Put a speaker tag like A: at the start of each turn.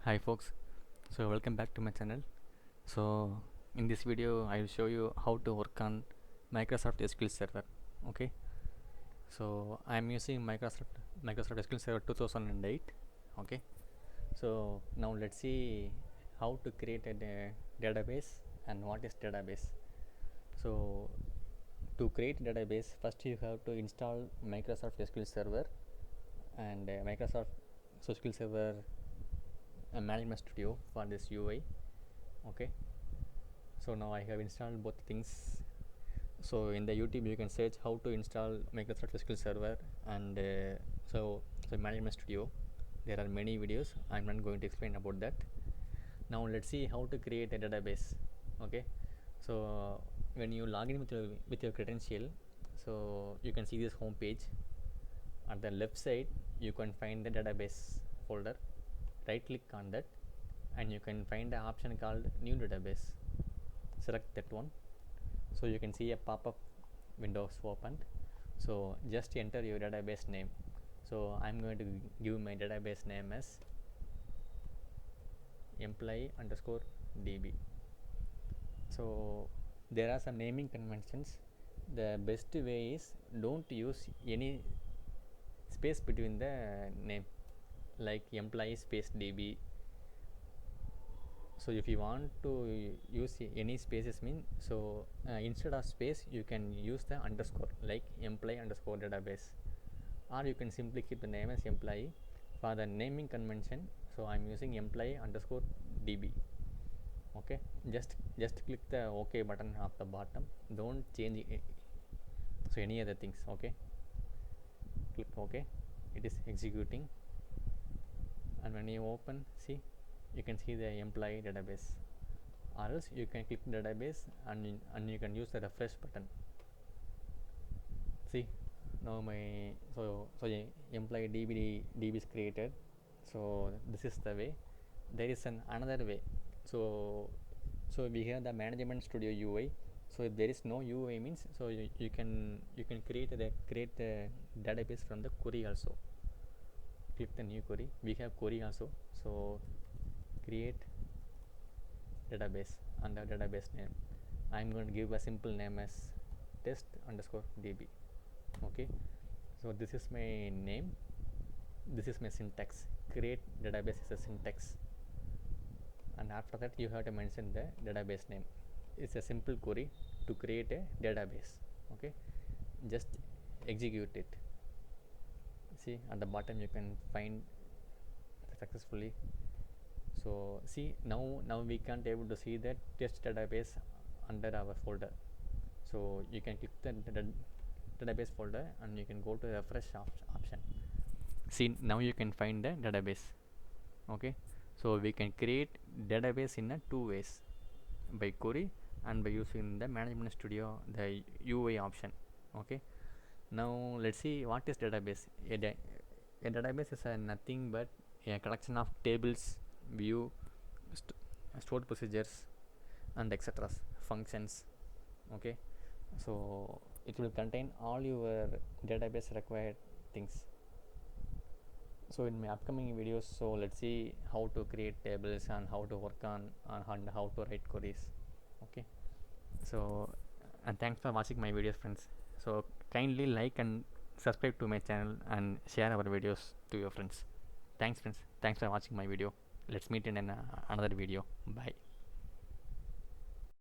A: Hi folks, so welcome back to my channel. So in this video I will show you how to work on Microsoft SQL Server. Okay, so I am using Microsoft SQL Server 2008. Okay, so now let's see how to create a database and what is database. So to create database, first you have to install Microsoft SQL Server and Microsoft SQL Server Management Studio for this UI. Okay, so now I have installed both things. So in the YouTube you can search how to install Microsoft SQL Server and so Management Studio. There are many videos. I'm not going to explain about that. Now let's see how to create a database. Okay, so when you log in with your credential, so you can see this home page. At the left side you can find the database folder. Right click on that and you can find the option called new database. Select that one. So you can see a pop-up windows opened. So just enter your database name. So I'm going to give my database name as employee underscore db. So there are some naming conventions. The best way is don't use any space between the name, like employee space db. So if you want to use any spaces mean, so instead of space you can use the underscore, like employee underscore database, or you can simply keep the name as employee. For the naming convention, so I'm using employee underscore db. Okay, just click the OK button at the bottom. Don't change so any other things. Okay, click OK. It is executing, and when you open, see, you can see the employee database. Or else you can click database and you can use the refresh button. See, now my so employee db is created. So this is the way. There is another way. So we have the management studio UI. So if there is no UI means, so you can create the database from the query also. Click the new query. We have query also. So create database under database name. I'm going to give a simple name as test underscore db. Okay, so this is my name, this is my syntax. Create database is a syntax, and after that you have to mention the database name. It's a simple query to create a database. Okay, just execute it. See, at the bottom you can find successfully. So see, now we can't able to see the test database under our folder. So you can click the database folder and you can go to the refresh option. See, now you can find the database. Okay, so we can create database in two ways, by query and by using the management studio, the UI option. Okay, now let's see what is database. A database is nothing but a collection of tables, view, stored procedures, and etc. functions. Okay, so it will contain all your database required things. So in my upcoming videos, so let's see how to create tables and how to work on and how to write queries. Okay, so and thanks for watching my videos, friends. So kindly like and subscribe to my channel and share our videos to your friends. Thanks, friends. Thanks for watching my video. Let's meet in another video. Bye.